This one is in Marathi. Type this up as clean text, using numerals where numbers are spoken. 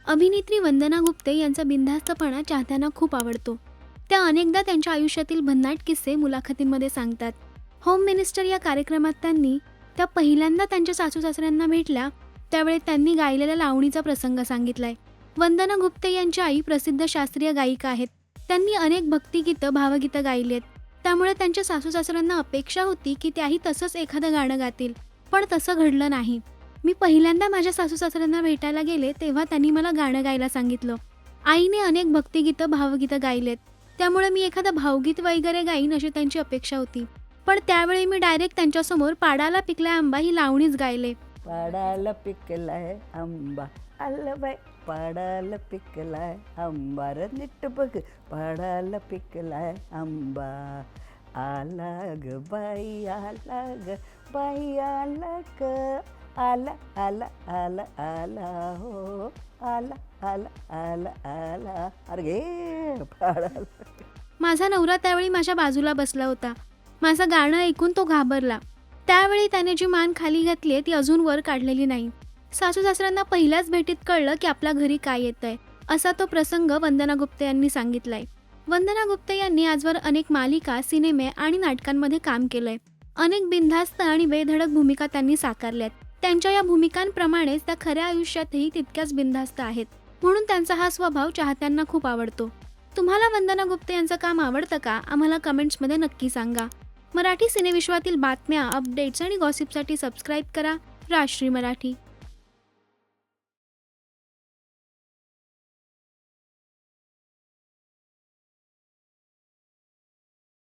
अभिनेत्री वंदना गुप्ते यांचा बिनधास्तपणा चाहत्यांना खूप आवडतो. त्या अनेकदा त्यांच्या आयुष्यातील भन्नाट किस्से मुलाखतींमध्ये सांगतात. होम मिनिस्टर या कार्यक्रमात त्या पहिल्यांदा त्यांच्या सासू सासऱ्यांना भेटल्या त्यावेळी त्यांनी गायलेल्या लावणीचा प्रसंग सांगितलाय. वंदना गुप्ते यांच्या आई प्रसिद्ध शास्त्रीय गायिका आहेत. त्यांनी अनेक भक्तिगीतं भावगीतं गायली आहेत. त्यामुळे त्यांच्या सासू सासऱ्यांना अपेक्षा होती की त्याही तसंच एखादं गाणं गातील, पण तसं घडलं नाही. मी पहिल्यांदा माझ्या सासू सासऱ्यांना भेटायला गेले तेव्हा त्यांनी मला गाणं गायला सांगितलं. आईने अनेक भक्तिगीतं भावगीतं गायलेत, त्यामुळे मी एखादं भावगीत वगैरे गाईन अशी त्यांची अपेक्षा होती. पण त्यावेळी मी डायरेक्ट त्यांच्यासमोर पाडाला पिकलाय आंबा ही लावणीच गायले. पाडाला पिकलाय आंबा आलं बाय, पाडाला पिकलाय आंबा र नीट बघ, पाडाला पिकलाय आंबा आला ग बाई, आला ग बाई, आला ग, आला आला आला आला हो, आला आला आला आला, अरे घे पाडाला. माझा नवरा त्यावेळी माझ्या बाजूला बसला होता. माझं गाणं ऐकून तो घाबरला. त्यावेळी त्याने जी मान खाली घातली ती अजून वर काढलेली नाही. सासू सासऱ्यांना पहिल्याच भेटीत कळलं की आपल्या घरी काय येतंय, असा तो प्रसंग वंदना गुप्ते यांनी सांगितलाय. वंदना गुप्ते यांनी आजवर अनेक मालिका, सिनेमे आणि नाटकांमध्ये काम केलंय. अनेक बिनधास्त आणि बेधडक भूमिका त्यांनी साकारल्यात. त्यांच्या या भूमिकांप्रमाणेच त्या खऱ्या आयुष्यातही तितक्याच बिनधास्त आहेत. म्हणून त्यांचा हा स्वभाव चाहत्यांना खूप आवडतो. तुम्हाला वंदना गुप्ते यांचं काम आवडतं का? आम्हाला कमेंट्समध्ये नक्की सांगा. मराठी सिनेविश्वातील बातम्या, अपडेट्स आणि गॉसिपसाठी सबस्क्राईब करा राजश्री मराठी.